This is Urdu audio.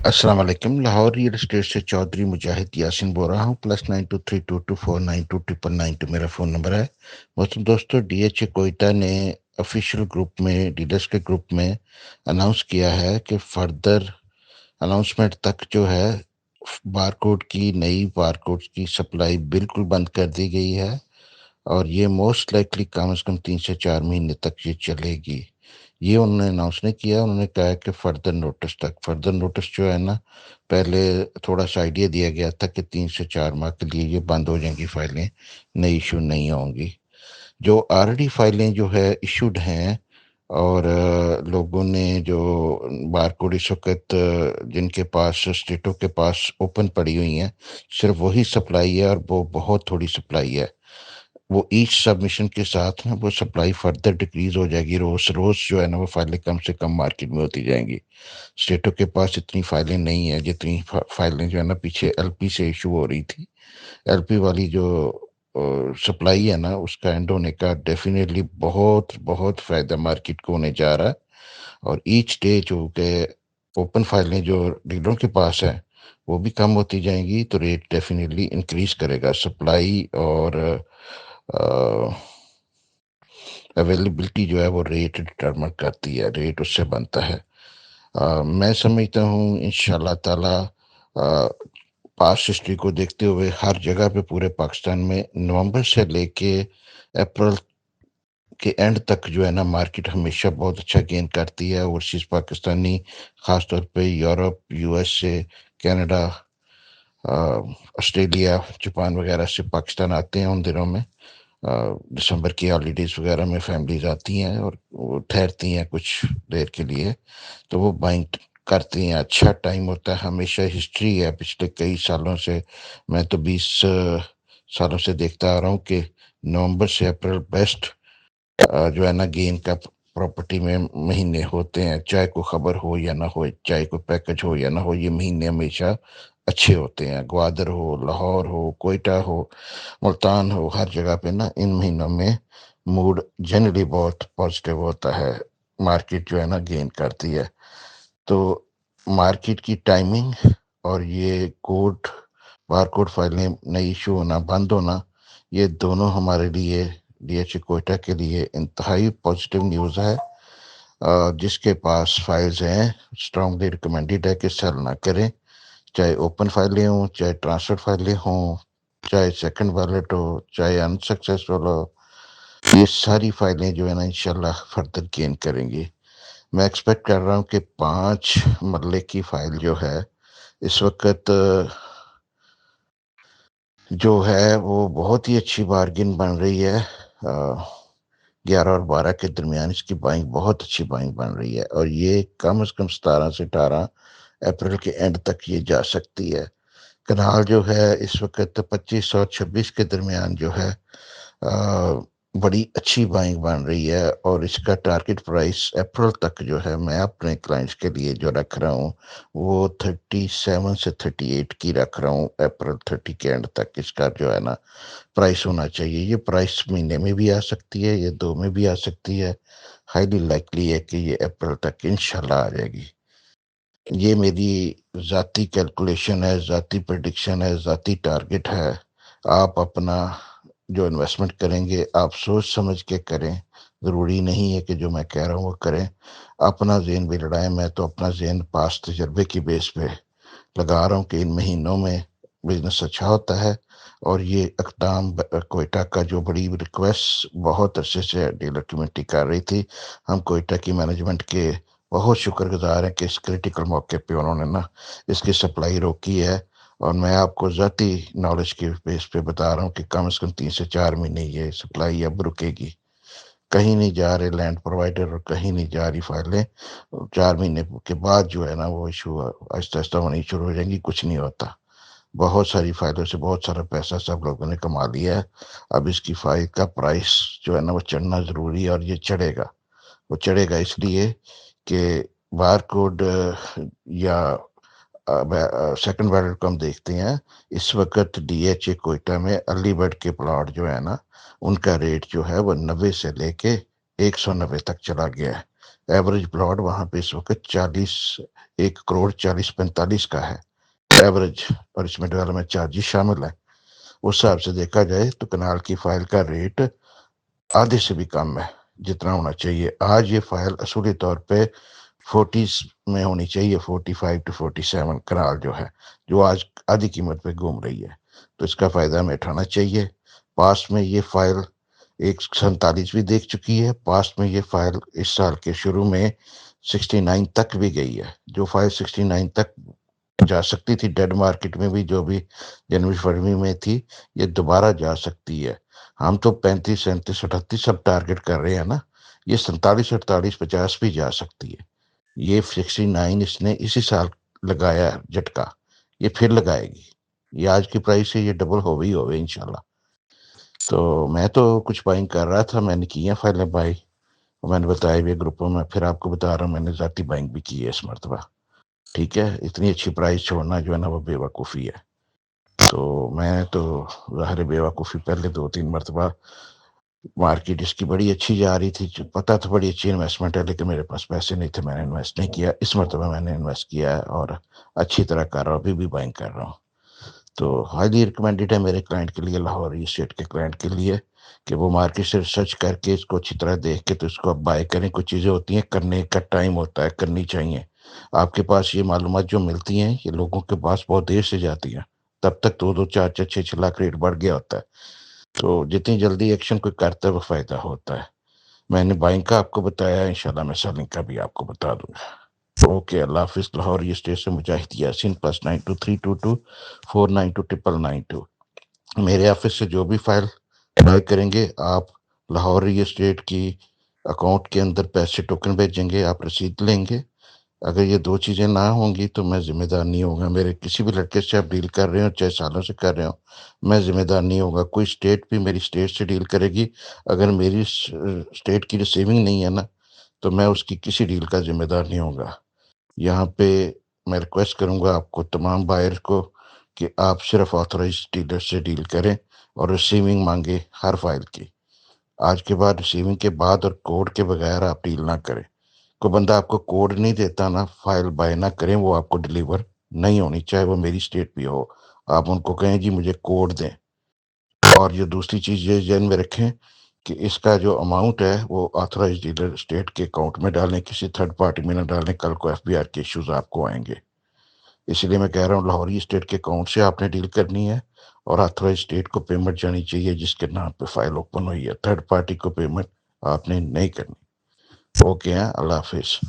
السلام علیکم، لاہور ریئل اسٹیٹ سے چودھری مجاہد یاسین بول رہا ہوں۔ +92322492 میرا فون نمبر ہے۔ محترم دوستو، ڈی ایچ اے کوئٹہ نے آفیشیل گروپ میں، ڈیلرز کے گروپ میں اناؤنس کیا ہے کہ فردر اناؤنسمنٹ تک جو ہے بار کوڈ کی، نئی بار کوڈ کی سپلائی بالکل بند کر دی گئی ہے، اور یہ موسٹ لائکلی کم از کم 3 سے 4 مہینے تک یہ چلے گی۔ یہ انہوں نے اناؤنس نہیں کیا، انہوں نے کہا کہ فردر نوٹس جو ہے نا، پہلے تھوڑا سا آئیڈیا دیا گیا تھا کہ 3 سے 4 ماہ کے لیے یہ بند ہو جائیں گی فائلیں، نئی ایشو نہیں ہوں گی۔ جو آلریڈی فائلیں جو ہے ایشوڈ ہیں، اور لوگوں نے جو بار کوڈ اس وقت جن کے پاس اسٹیٹوں کے پاس اوپن پڑی ہوئی ہیں، صرف وہی سپلائی ہے، اور وہ بہت تھوڑی سپلائی ہے۔ وہ ایچ سبمیشن کے ساتھ نا وہ سپلائی فردر ڈکریز ہو جائے گی، روز روز جو ہے نا وہ فائلیں کم سے کم مارکیٹ میں ہوتی جائیں گی۔ اسٹیٹوں کے پاس اتنی فائلیں نہیں ہیں جتنی فائلیں جو ہے نا پیچھے ایل پی سے ایشو ہو رہی تھی۔ ایل پی والی جو سپلائی ہے نا، اس کا اینڈ ہونے کا ڈیفینیٹلی بہت بہت فائدہ مارکیٹ کو ہونے جا رہا ہے۔ اور ایچ ڈے جو کہ اوپن فائلیں جو ڈیلروں کے پاس ہیں وہ بھی کم ہوتی جائیں گی، تو ریٹ ڈیفینیٹلی انکریز کرے گا۔ سپلائی اور اویلیبلٹی جو ہے وہ ریٹ ڈٹرمن کرتی ہے، ریٹ اس سے بنتا ہے۔ میں سمجھتا ہوں انشاءاللہ تعالی پاسٹ ہسٹری کو دیکھتے ہوئے ہر جگہ پہ پورے پاکستان میں نومبر سے لے کے اپریل کے اینڈ تک جو ہے نا مارکیٹ ہمیشہ بہت اچھا گین کرتی ہے۔ اوورسیز پاکستانی خاص طور پہ Europe, U S A, Canada, Australia, Japan وغیرہ سے پاکستان آتے ہیں ان دنوں میں۔ دسمبر کی ہالیڈیز وغیرہ میں فیملیز آتی ہیں اور وہ ٹھہرتی ہیں کچھ دیر کے لیے، تو وہ بائنگ کرتی ہیں۔ اچھا ٹائم ہوتا ہے، ہمیشہ ہسٹری ہے پچھلے کئی سالوں سے، میں تو 20 سالوں سے دیکھتا آ رہا ہوں کہ نومبر سے اپریل بیسٹ جو ہے نا گین کا پراپرٹی میں مہینے ہوتے ہیں، چاہے کوئی خبر ہو یا نہ ہو، چاہے کوئی پیکج ہو یا نہ ہو، یہ مہینے ہمیشہ اچھے ہوتے ہیں۔ گوادر ہو، لاہور ہو، کوئٹہ ہو، ملتان ہو، ہر جگہ پہ نا ان مہینوں میں موڈ جنرلی بہت پازیٹیو ہوتا ہے، مارکیٹ جو ہے نا گین کرتی ہے۔ تو مارکیٹ کی ٹائمنگ اور یہ بار کوڈ فائلیں نئی ایشو ہونا، بند ہونا، یہ دونوں ہمارے لیے، ڈی ایچ اے کوئٹہ کے لیے انتہائی پازیٹیو نیوز ہے۔ جس کے پاس فائلز ہیں اسٹرانگلی ریکمینڈیڈ ہے کہ سیل نہ کریں، چاہے اوپن فائلیں ہوں، چاہے ٹرانسفر فائلیں ہوں، چاہے سیکنڈ بیلٹ ہو، چاہے انسکسیسفل ہو، یہ ساری فائلیں جو ہے نا انشاءاللہ فردر گین کریں گی۔ میں ایکسپیکٹ کر رہا ہوں کہ 5 مرلے کی فائل جو ہے اس وقت جو ہے وہ بہت ہی اچھی بارگن بن رہی ہے۔ 11 اور 12 کے درمیان اس کی بائنگ بہت اچھی بائنگ بن رہی ہے، اور یہ کم از کم 17 سے 18 اپریل کے اینڈ تک یہ جا سکتی ہے۔ کنال جو ہے اس وقت 25 اور 26 کے درمیان جو ہے بڑی اچھی بائنگ بن رہی ہے، اور اس کا ٹارگٹ پرائس اپریل تک جو ہے میں اپنے کلائنٹس کے لیے جو رکھ رہا ہوں وہ 37 سے 38 کی رکھ رہا ہوں۔ اپریل 30 کے اینڈ تک اس کا جو ہے نا پرائس ہونا چاہیے۔ یہ پرائس مہینے میں بھی آ سکتی ہے، یہ 2 میں بھی آ سکتی ہے، ہائیلی لائکلی ہے کہ یہ اپریل تک انشاءاللہ آ جائے گی۔ یہ میری ذاتی کیلکولیشن ہے، ذاتی پریڈکشن ہے، ذاتی ٹارگٹ ہے۔ آپ اپنا جو انویسٹمنٹ کریں گے آپ سوچ سمجھ کے کریں، ضروری نہیں ہے کہ جو میں کہہ رہا ہوں وہ کریں۔ اپنا ذہن بھی لڑائیں، میں تو اپنا ذہن پاس تجربے کی بیس پہ لگا رہا ہوں کہ ان مہینوں میں بزنس اچھا ہوتا ہے۔ اور یہ اقدام کوئٹہ کا جو بڑی ریکویسٹ بہت عرصے سے ڈیلر کمیونٹی کر رہی تھی، ہم کوئٹہ کی مینجمنٹ کے بہت شکر گزار ہیں کہ اس کریٹیکل موقع پہ انہوں نے نا اس کی سپلائی روکی ہے۔ اور میں آپ کو ذاتی نالج کے بیس پہ بتا رہا ہوں کہ کم از کم 3 سے 4 مہینے یہ سپلائی اب رکے گی۔ کہیں نہیں جا رہے لینڈ پرووائڈر، اور کہیں نہیں جا رہی فائلیں۔ 4 مہینے کے بعد جو ہے نا وہ ایشو آہستہ آہستہ ہونی شروع ہو جائیں گی۔ کچھ نہیں ہوتا، بہت ساری فائلوں سے بہت سارا پیسہ سب لوگوں نے کما لیا ہے۔ اب اس کی فائل کا پرائس جو ہے نا وہ چڑھنا ضروری ہے، اور یہ چڑھے گا۔ وہ چڑھے گا اس لیے کہ بار کوڈ یا سیکنڈ بیلٹ کو ہم دیکھتے ہیں، اس وقت ڈی ایچ اے کوئٹہ میں ارلی برڈ کے پلاٹ جو ہے نا ان کا ریٹ جو ہے وہ 90 سے لے کے 190 تک چلا گیا ہے۔ ایوریج پلاٹ وہاں پہ اس وقت 1 کروڑ 40-45 کا ہے ایوریج، اور اس میں ڈیولپمنٹ چارجز شامل ہے۔ اس حساب سے دیکھا جائے تو کنال کی فائل کا ریٹ آدھے سے بھی کم ہے جتنا ہونا چاہیے۔ آج یہ فائل اصولی طور پہ 40 میں ہونی چاہیے، 45 to 47 کنال جو آج آدھی قیمت پہ گھوم رہی ہے، تو اس کا فائدہ ہمیں اٹھانا چاہیے۔ پاس میں یہ فائل 147 بھی دیکھ چکی ہے، پاس میں یہ فائل اس سال کے شروع میں 69 تک بھی گئی ہے۔ جو فائل 69 تک جا سکتی تھی ڈیڈ مارکیٹ میں بھی، جو بھی جنوری فروری میں تھی، یہ دوبارہ جا سکتی ہے۔ ہم تو 35 37 38 سب ٹارگٹ کر رہے ہیں نا، یہ 47 48 50 بھی جا سکتی ہے۔ یہ 69 اس نے اسی سال لگایا جھٹکا، یہ پھر لگائے گی، یہ آج کی پرائس سے یہ ڈبل ہوئے انشاءاللہ۔ تو میں تو کچھ بائنگ کر رہا تھا، میں نے کی ہے فائلیں بائی، میں نے بتایا بھی گروپوں میں، پھر آپ کو بتا رہا ہوں میں نے ذاتی بائنگ بھی کی ہے اس مرتبہ۔ ٹھیک ہے، اتنی اچھی پرائس چھوڑنا جو ہے نا وہ بے وقوفی ہے۔ تو میں تو ظاہر بے وقوفی پہلے 2-3 مرتبہ مارکیٹ اس کی بڑی اچھی جا رہی تھی، پتہ تھا بڑی اچھی انویسٹمنٹ ہے، لیکن میرے پاس پیسے نہیں تھے، میں نے انویسٹ نہیں کیا۔ اس مرتبہ میں نے انویسٹ کیا ہے اور اچھی طرح کر رہا ہوں، ابھی بھی بائنگ کر رہا ہوں۔ تو ہائیلی ریکمینڈیڈ ہے میرے کلائنٹ کے لیے، لاہور اسٹیٹ کے کلائنٹ کے لیے، کہ وہ مارکیٹ سے ریسرچ کر کے اس کو اچھی طرح دیکھ کے تو اس کو اب بائی کریں۔ کچھ چیزیں ہوتی ہیں کرنے کا ٹائم ہوتا ہے، کرنی چاہیے۔ آپ کے پاس یہ معلومات جو ملتی ہیں یہ لوگوں کے پاس بہت دیر سے جاتی ہیں، تب تک 2-2 4 4 6 6 لاکھ ریٹ بڑھ گیا ہوتا ہے۔ تو جتنی جلدی ایکشن کوئی کرتا ہے وہ فائدہ ہوتا ہے۔ میں نے بائنگ کا آپ کو بتایا، انشاءاللہ میں سیلنگ کا بھی آپ کو بتا دوں گا۔ اوکے، اللہ حافظ۔ لاہور اسٹیٹ سے مجاہد یاسین، +9232249292۔ میرے آفس سے جو بھی فائل بائی کریں گے، آپ لاہور اسٹیٹ کی اکاؤنٹ کے اندر پیسے ٹوکن بھیجیں گے، آپ رسید لیں گے۔ اگر یہ 2 چیزیں نہ ہوں گی تو میں ذمہ دار نہیں ہوں گا۔ میرے کسی بھی لڑکے سے آپ ڈیل کر رہے ہو، چاہے سالوں سے کر رہے ہو، میں ذمہ دار نہیں ہوگا۔ کوئی اسٹیٹ بھی میری اسٹیٹ سے ڈیل کرے گی، اگر میری اسٹیٹ کی ریسیونگ نہیں ہے نا، تو میں اس کی کسی ڈیل کا ذمہ دار نہیں ہوں گا۔ یہاں پہ میں ریکویسٹ کروں گا آپ کو، تمام بائر کو، کہ آپ صرف آتھورائز ڈیلر سے ڈیل کریں اور ریسیونگ مانگے ہر فائل کی۔ آج کے بعد ریسیونگ کے بعد اور کوڈ کے بغیر آپ ڈیل نہ کریں۔ کوئی بندہ آپ کو کوڈ نہیں دیتا نا، فائل بائی نہ کریں، وہ آپ کو ڈیلیور نہیں ہونی، چاہے وہ میری اسٹیٹ بھی ہو۔ آپ ان کو کہیں جی مجھے کوڈ دیں۔ اور یہ دوسری چیز یہ ذہن میں رکھیں کہ اس کا جو اماؤنٹ ہے وہ آتھورائز ڈیلر اسٹیٹ کے اکاؤنٹ میں ڈالیں، کسی تھرڈ پارٹی میں نہ ڈالیں، کل کو ایف بی آر کے ایشوز آپ کو آئیں گے۔ اسی لیے میں کہہ رہا ہوں لاہوری اسٹیٹ کے اکاؤنٹ سے آپ نے ڈیل کرنی ہے، اور آتھورائز اسٹیٹ کو پیمنٹ جانی چاہیے جس کے نام پہ فائل اوپن ہوئی ہے، تھرڈ پارٹی کو پیمنٹ آپ نے نہیں کرنی۔ اوکے ہیں، اللہ حافظ۔